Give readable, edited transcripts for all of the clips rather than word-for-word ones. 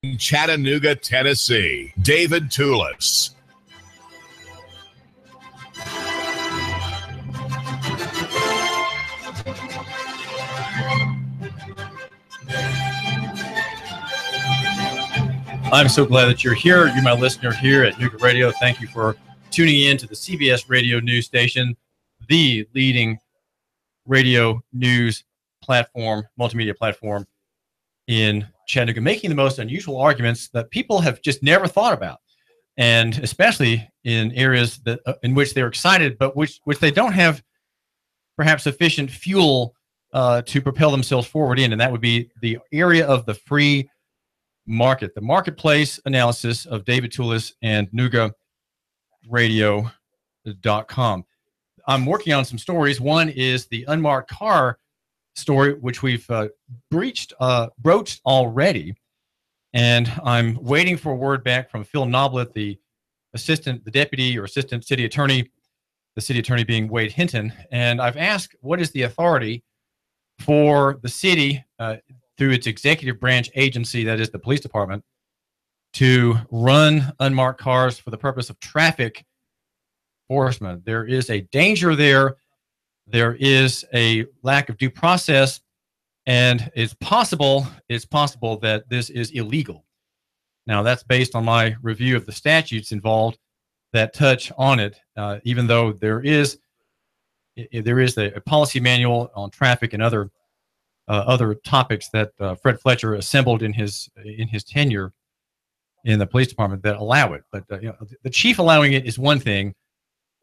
Chattanooga, Tennessee, David Tulis. I'm so glad that you're here. You're my listener here at Nooga Radio. Thank you for tuning in to the CBS radio news station, the leading radio news platform, multimedia platform in Chattanooga, making the most unusual arguments that people have just never thought about, and especially in areas that in which they're excited, but which they don't have perhaps sufficient fuel to propel themselves forward in, and that would be the area of the free market, the marketplace analysis of David Tulis and Nooganomics.com. I'm working on some stories. One is the unmarked car story, which we've broached already, and I'm waiting for a word back from Phil Noblett, the deputy or assistant city attorney, the city attorney being Wade Hinton, and I've asked what is the authority for the city through its executive branch agency, that is the police department, to run unmarked cars for the purpose of traffic enforcement. There is a danger there. There is a lack of due process, and it's possible that this is illegal. Now, that's based on my review of the statutes involved that touch on it, even though there is a policy manual on traffic and other topics that Fred Fletcher assembled in his tenure in the police department that allow it. But the chief allowing it is one thing.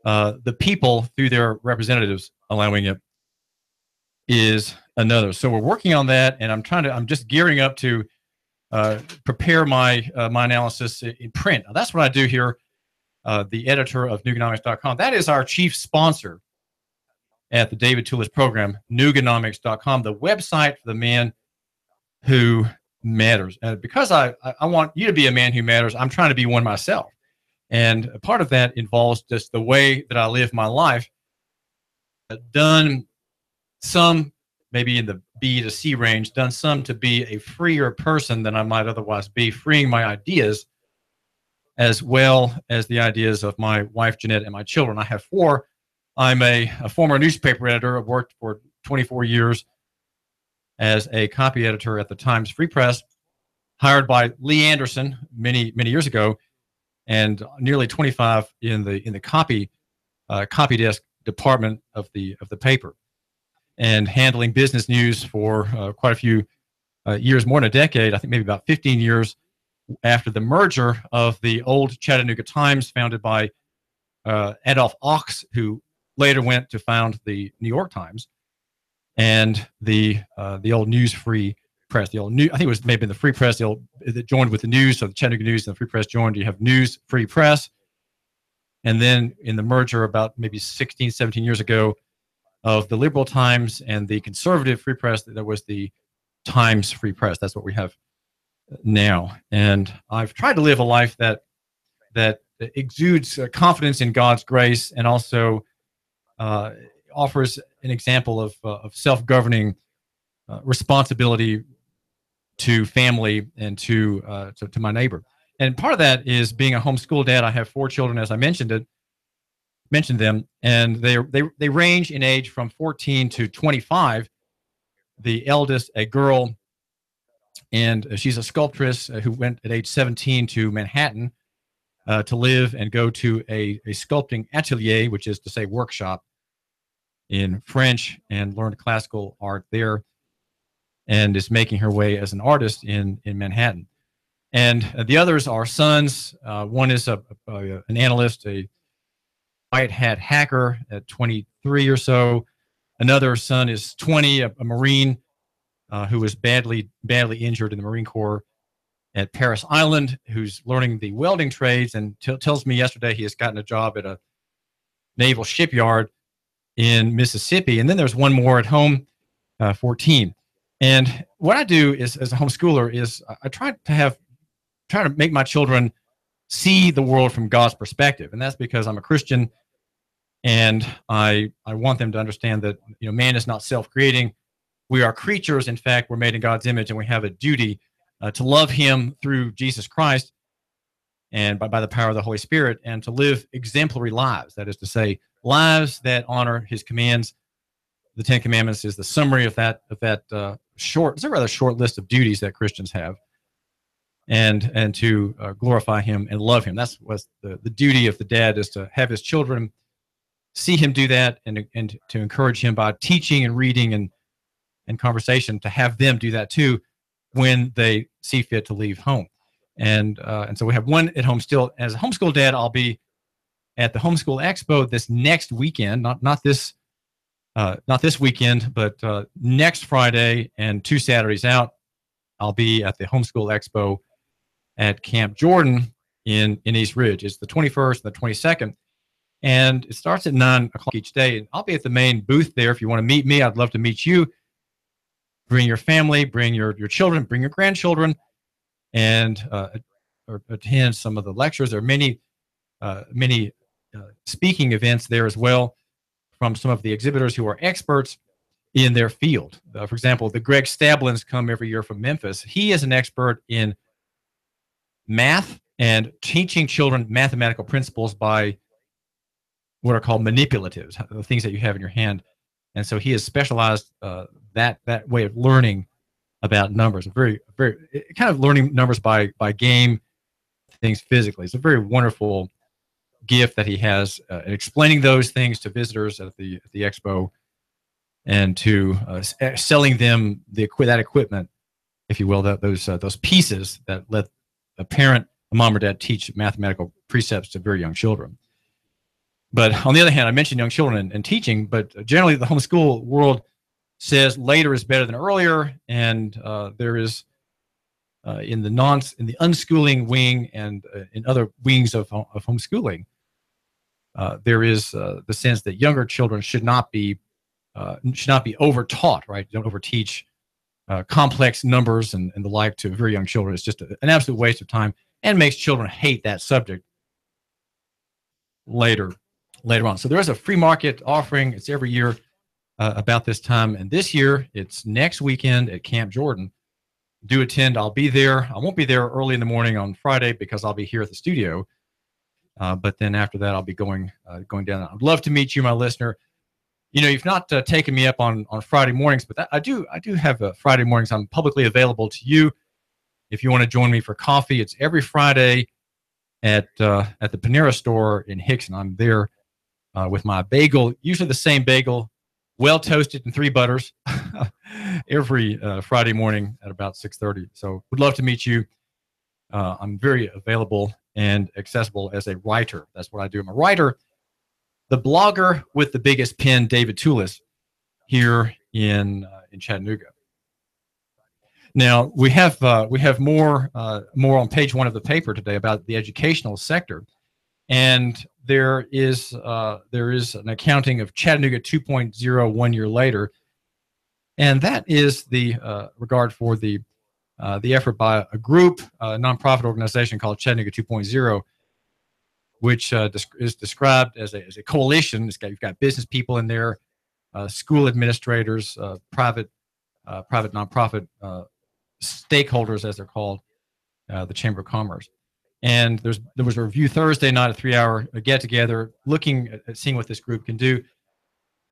The people, through their representatives, allowing it is another. So we're working on that, and I'm just gearing up to prepare my analysis in print. Now, that's what I do here. The editor of Nooganomics.com. That is our chief sponsor at the David Tulis program, Nooganomics.com, the website for the man who matters. And because I want you to be a man who matters, I'm trying to be one myself. And a part of that involves just the way that I live my life. I've done some, maybe in the B to C range, done some to be a freer person than I might otherwise be, freeing my ideas as well as the ideas of my wife, Jeanette, and my children. I have four. I'm a former newspaper editor. I've worked for 24 years as a copy editor at the Times Free Press, hired by Lee Anderson many years ago, and nearly 25 in the copy desk department of the paper, and handling business news for quite a few years, more than a decade. I think maybe about 15 years after the merger of the old Chattanooga Times, founded by Adolph Ochs, who later went to found the New York Times, and the old News Free Press, I think it was maybe the Free Press, that joined with the News, so the Chattanooga News and the Free Press joined. You have News Free Press, and then in the merger about maybe 16, 17 years ago of the Liberal Times and the Conservative Free Press, there was the Times Free Press. That's what we have now. And I've tried to live a life that exudes confidence in God's grace, and also offers an example of self-governing responsibility to family and to my neighbor. And part of that is being a homeschool dad. I have four children, as I mentioned them, and they range in age from 14 to 25. The eldest, a girl, and she's a sculptress who went at age 17 to Manhattan to live and go to a sculpting atelier, which is to say workshop in French, and learned classical art there, and is making her way as an artist in Manhattan. And the others are sons. One is an analyst, a white hat hacker at 23 or so. Another son is 20, a Marine who was badly injured in the Marine Corps at Paris Island, who's learning the welding trades, and tells me yesterday he has gotten a job at a naval shipyard in Mississippi. And then there's one more at home, 14. And what I do is, as a homeschooler, is I try to make my children see the world from God's perspective. And that's because I'm a Christian, and I want them to understand that, man is not self-creating. We are creatures. In fact, we're made in God's image, and we have a duty to love him through Jesus Christ and by the power of the Holy Spirit, and to live exemplary lives. That is to say, lives that honor his commands. The Ten Commandments is the summary of that short, it's a rather short list of duties that Christians have, and to glorify him and love him. That's what the duty of the dad is, to have his children see him do that, and to encourage him by teaching and reading and conversation, to have them do that too when they see fit to leave home. And so we have one at home still. As a homeschool dad, I'll be at the Homeschool Expo this next weekend, not this weekend, but next Friday and 2 Saturdays out, I'll be at the Homeschool Expo at Camp Jordan in East Ridge. It's the 21st and the 22nd. And it starts at 9 o'clock each day. And I'll be at the main booth there. If you want to meet me, I'd love to meet you. Bring your family, bring your children, bring your grandchildren, and or attend some of the lectures. There are many speaking events there as well from some of the exhibitors who are experts in their field. For example, the Greg Stablins come every year from Memphis. He is an expert in math and teaching children mathematical principles by what are called manipulatives, the things that you have in your hand. And so he has specialized that way of learning about numbers, very kind of learning numbers by game, things physically. It's a very wonderful gift that he has in explaining those things to visitors at the expo, and to selling them that equipment, if you will, those pieces that let a parent, a mom or dad, teach mathematical precepts to very young children. But on the other hand, I mentioned young children and teaching, but generally the homeschool world says later is better than earlier, and there is in the unschooling wing and in other wings of homeschooling, there is the sense that younger children should not be overtaught, right? Don't overteach complex numbers and the like to very young children. It's just an absolute waste of time, and makes children hate that subject later on. So there is a free market offering. It's every year about this time, and this year it's next weekend at Camp Jordan. Do attend. I'll be there. I won't be there early in the morning on Friday because I'll be here at the studio. But then after that, I'll be going down. I'd love to meet you, my listener. You know, you've not taken me up on Friday mornings, but I do have Friday mornings. I'm publicly available to you if you want to join me for coffee. It's every Friday at the Panera store in Hickson. I'm there with my bagel, usually the same bagel, well toasted in 3 butters, every Friday morning at about 6:30. So would love to meet you. I'm very available and accessible as a writer. That's what I do. I'm a writer, the blogger with the biggest pen, David Tulis, here in Chattanooga. Now we have more on page 1 of the paper today about the educational sector, and there is an accounting of Chattanooga 2.0 1 year later, and that is the regard for the effort by a group, a nonprofit organization called Chattanooga 2.0, which is described as a coalition. You've got business people in there, school administrators, private nonprofit stakeholders, as they're called, the Chamber of Commerce. And there was a review Thursday night, a 3-hour get-together, looking at seeing what this group can do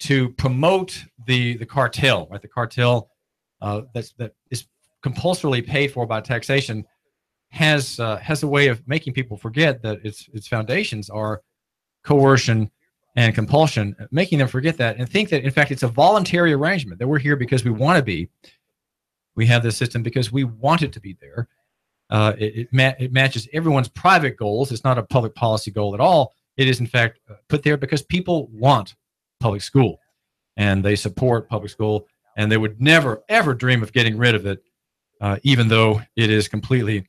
to promote the cartel, right? The cartel that is compulsorily paid for by taxation has a way of making people forget that its foundations are coercion and compulsion, making them forget that and think that, in fact, it's a voluntary arrangement, that we're here because we want to be. We have this system because we want it to be there. It matches everyone's private goals. It's not a public policy goal at all. It is, in fact, put there because people want public school, and they support public school, and they would never, ever dream of getting rid of it, even though it is completely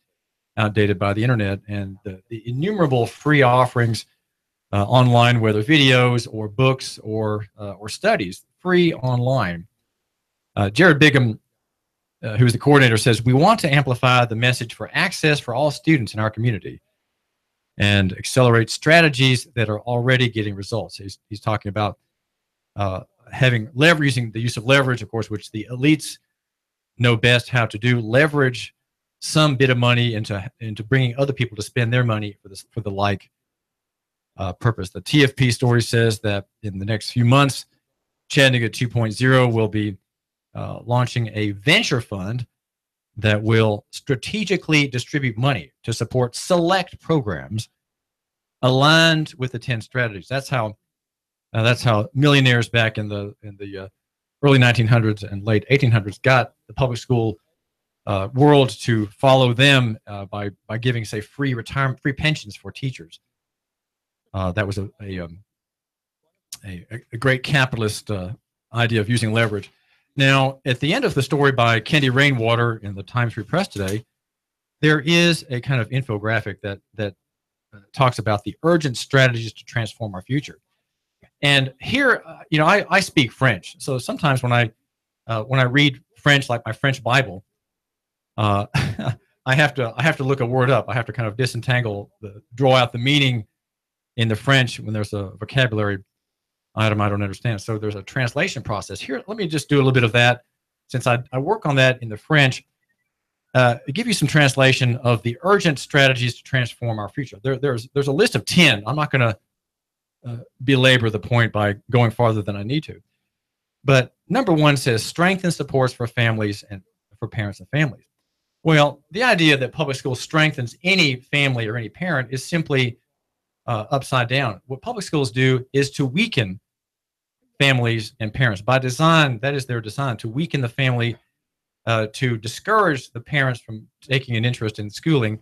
outdated by the internet and the innumerable free offerings online, whether videos or books or studies, free online. Jared Bigham, who's the coordinator, says, we want to amplify the message for access for all students in our community and accelerate strategies that are already getting results. He's talking about using the use of leverage, of course, which the elites know best how to do. Leverage some bit of money into bringing other people to spend their money for the like purpose. The TFP story says that in the next few months, Chattanooga 2.0 will be launching a venture fund that will strategically distribute money to support select programs aligned with the 10 strategies. That's how millionaires back in the early 1900s and late 1800s got the public school world to follow them by giving, say, free pensions for teachers. That was a great capitalist idea of using leverage. Now, at the end of the story by Kendi Rainwater in the Times Free Press today, there is a kind of infographic that talks about the urgent strategies to transform our future. And here, I speak French, so sometimes when I read French, like my French Bible, I have to look a word up. I have to kind of draw out the meaning in the French when there's a vocabulary item I don't understand. So there's a translation process. Here, let me just do a little bit of that. Since I work on that in the French, give you some translation of the urgent strategies to transform our future. There's a list of 10. I'm not going to belabor the point by going farther than I need to. But number 1 says strengthen supports for families and for parents and families. Well, the idea that public school strengthens any family or any parent is simply upside down. What public schools do is to weaken families and parents. By design, that is their design, to weaken the family, to discourage the parents from taking an interest in schooling,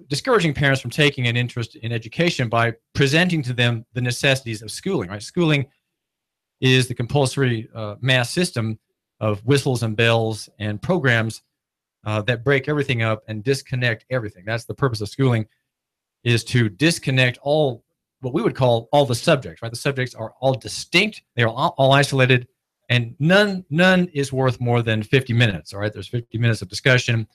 discouraging parents from taking an interest in education by presenting to them the necessities of schooling. Right? Schooling is the compulsory mass system of whistles and bells and programs that break everything up and disconnect everything. That's the purpose of schooling, is to disconnect all what we would call all the subjects. Right? The subjects are all distinct. They are all isolated, and none is worth more than 50 minutes. All right, there's 50 minutes of discussion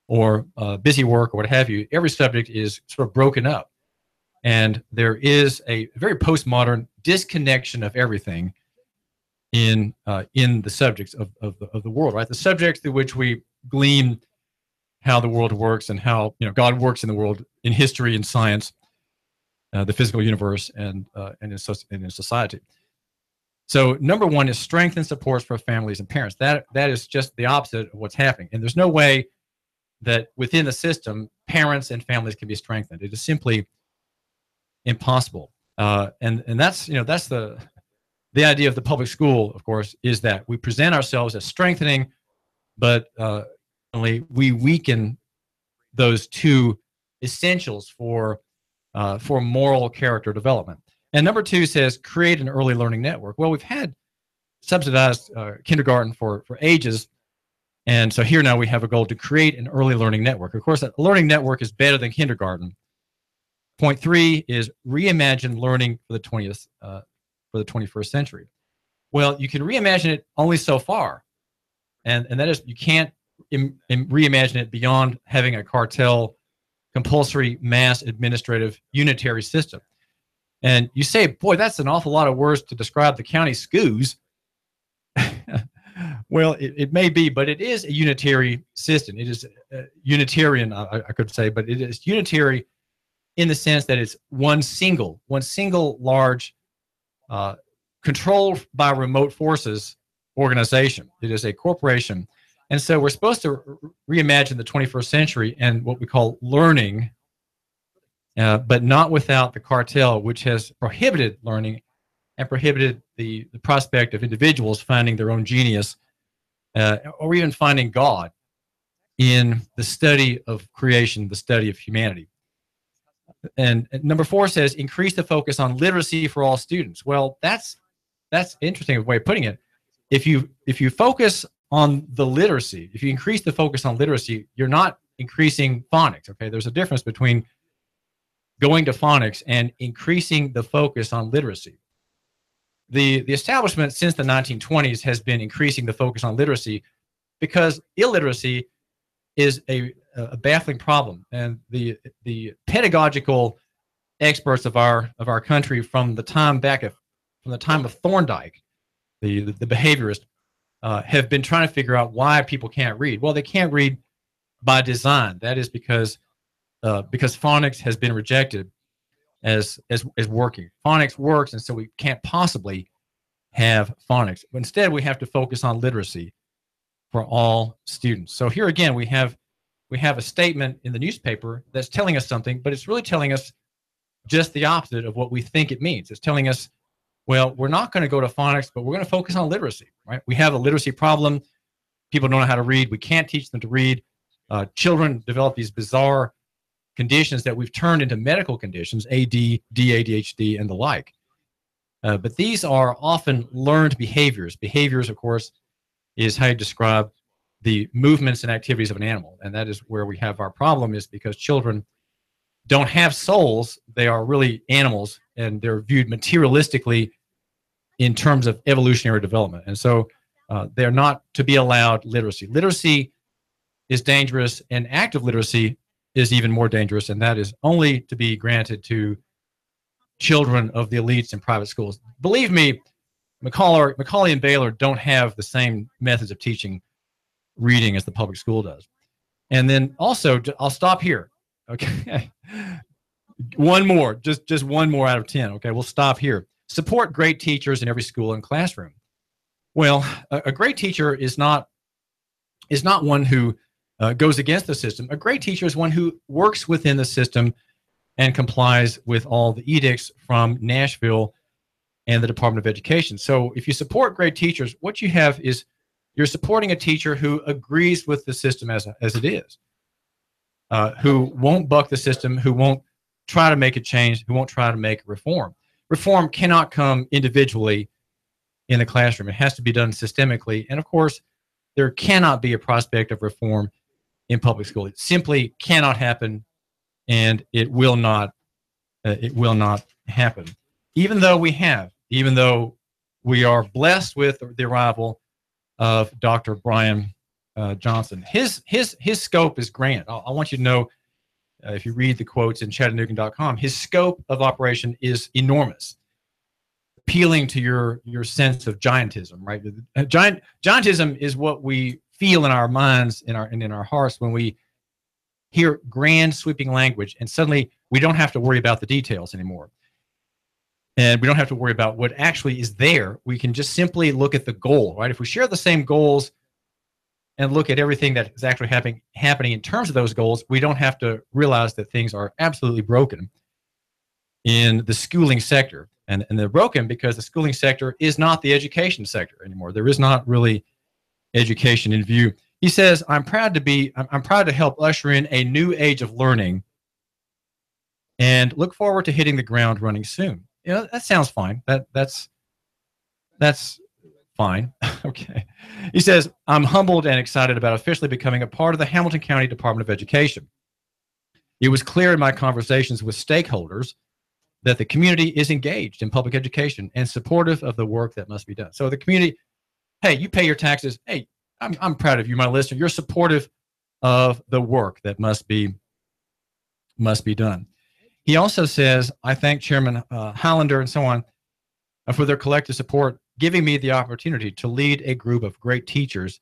or busy work or what have you. Every subject is sort of broken up, and there is a very postmodern disconnection of everything in the subjects of the world. Right, the subjects through which we glean how the world works and how God works in the world, in history and science, the physical universe, and in society. So number 1 is strengthen supports for families and parents. That is just the opposite of what's happening, and there's no way that within the system parents and families can be strengthened. It is simply impossible. And that's the idea of the public school, of course, is that we present ourselves as strengthening, but we weaken those two essentials for moral character development. And number 2 says create an early learning network. Well, we've had subsidized kindergarten for ages, and so here now we have a goal to create an early learning network. Of course, a learning network is better than kindergarten. Point 3 is reimagine learning for the 21st century. Well, you can reimagine it only so far, and that is, you can't reimagine it beyond having a cartel, compulsory mass administrative unitary system. And you say, boy, that's an awful lot of words to describe the county schools. Well, it may be, but it is a unitary system. It is Unitarian, I could say, but it is unitary in the sense that it's one single large, controlled by remote forces organization. It is a corporation. And so we're supposed to reimagine the 21st century and what we call learning, but not without the cartel, which has prohibited learning and prohibited the prospect of individuals finding their own genius or even finding God in the study of creation, the study of humanity. And number 4 says increase the focus on literacy for all students. Well, that's interesting way of putting it. If you focus on the literacy, if you increase the focus on literacy, you're not increasing phonics. Okay, there's a difference between going to phonics and increasing the focus on literacy. The establishment since the 1920s has been increasing the focus on literacy because illiteracy is a baffling problem, and the pedagogical experts of our country from the time of Thorndike, the behaviorist, have been trying to figure out why people can't read. Well, they can't read by design. That is because phonics has been rejected as working. Phonics works, and so we can't possibly have phonics. But instead, we have to focus on literacy for all students. So here again, we have a statement in the newspaper that's telling us something, but it's really telling us just the opposite of what we think it means. It's telling us, well, we're not going to go to phonics, but we're going to focus on literacy, right? We have a literacy problem. People don't know how to read. We can't teach them to read. Children develop these bizarre conditions that we've turned into medical conditions, AD, ADHD, and the like. But these are often learned behaviors. Behaviors, of course, is how you describe the movements and activities of an animal. And that is where we have our problem, is because children don't have souls. They are really animals, and they're viewed materialistically in terms of evolutionary development. And so they're not to be allowed literacy. Literacy is dangerous, and active literacy is even more dangerous, and that is only to be granted to children of the elites in private schools. Believe me, Macaulay and Baylor don't have the same methods of teaching reading as the public school does. And then also, I'll stop here. Okay. One more, just one more out of 10. Okay, we'll stop here. Support great teachers in every school and classroom. Well, a great teacher is not one who goes against the system. A great teacher is one who works within the system and complies with all the edicts from Nashville and the Department of Education. So if you support great teachers, what you have is you're supporting a teacher who agrees with the system as it is, who won't buck the system, who won't try to make a change, who won't try to make a reform. Reform cannot come individually in the classroom. It has to be done systemically. And of course, there cannot be a prospect of reform in public school. It simply cannot happen, and it will not happen. Even though we are blessed with the arrival of Dr. Brian Johnson. His scope is grand. I want you to know, if you read the quotes in Chattanooga.com, his scope of operation is enormous, appealing to your sense of giantism, right? Giantism is what we feel in our minds, in our hearts, when we hear grand sweeping language, and suddenly we don't have to worry about the details anymore. And we don't have to worry about what actually is there. We can just simply look at the goal, right? If we share the same goals and look at everything that is actually happening in terms of those goals, we don't have to realize that things are absolutely broken in the schooling sector. And they're broken because the schooling sector is not the education sector anymore. There is not really education in view. He says, I'm proud to help usher in a new age of learning and look forward to hitting the ground running soon. You know, that sounds fine. That's fine. Okay. He says, I'm humbled and excited about officially becoming a part of the Hamilton County Department of Education. It was clear in my conversations with stakeholders that the community is engaged in public education and supportive of the work that must be done. So the community, hey, you pay your taxes. Hey, I'm proud of you, my listener. You're supportive of the work that must be done. He also says, I thank Chairman Hollander and so on for their collective support, giving me the opportunity to lead a group of great teachers,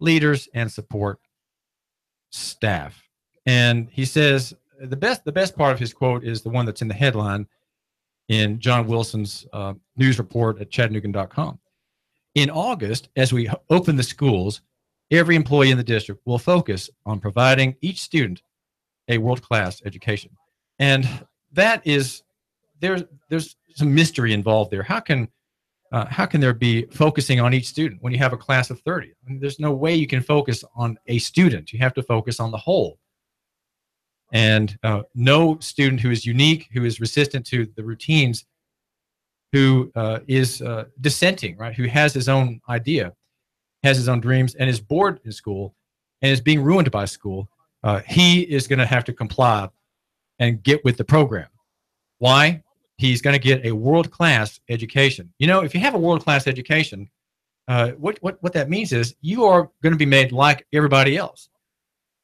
leaders, and support staff. And he says the best part of his quote is the one that's in the headline in John Wilson's news report at Chattanooga.com. In August, as we open the schools, every employee in the district will focus on providing each student a world-class education. And that is, there's some mystery involved there. How can there be focusing on each student when you have a class of 30? I mean, there's no way you can focus on a student. You have to focus on the whole. And no student who is unique, who is resistant to the routines, who is dissenting, right? Who has his own idea, has his own dreams, and is bored in school and is being ruined by school, he is going to have to comply and get with the program. Why? He's going to get a world-class education. You know, if you have a world-class education, what that means is you are going to be made like everybody else.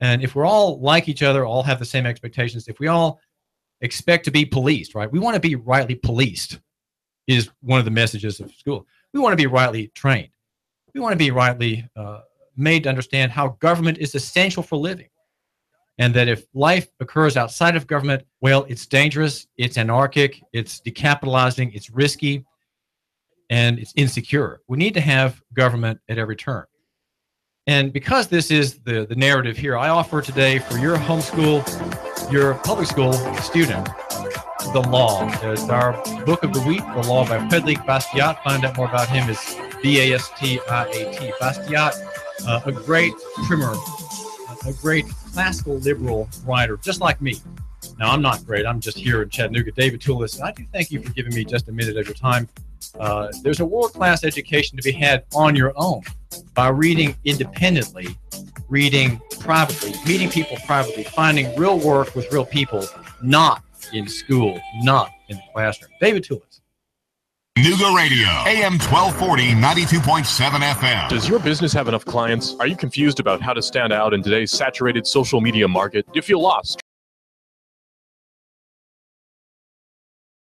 And if we're all like each other, all have the same expectations, if we all expect to be policed, right? We want to be rightly policed is one of the messages of school. We want to be rightly trained. We want to be rightly made to understand how government is essential for living. And that if life occurs outside of government, well, it's dangerous, it's anarchic, it's decapitalizing, it's risky, and it's insecure. We need to have government at every turn. And because this is the narrative here, I offer today for your homeschool, your public school student, The Law. It's our book of the week, The Law by Frederic Bastiat. Find out more about him is Bastiat. Bastiat, a great primer, a great classical liberal writer, just like me. Now, I'm not great. I'm just here in Chattanooga. David Tulis, and I do thank you for giving me just a minute of your time. There's a world-class education to be had on your own by reading independently, reading privately, meeting people privately, finding real work with real people, not in school, not in the classroom. David Tulis. Nooga Radio, AM 1240, 92.7 FM. Does your business have enough clients? Are you confused about how to stand out in today's saturated social media market? Do you feel lost?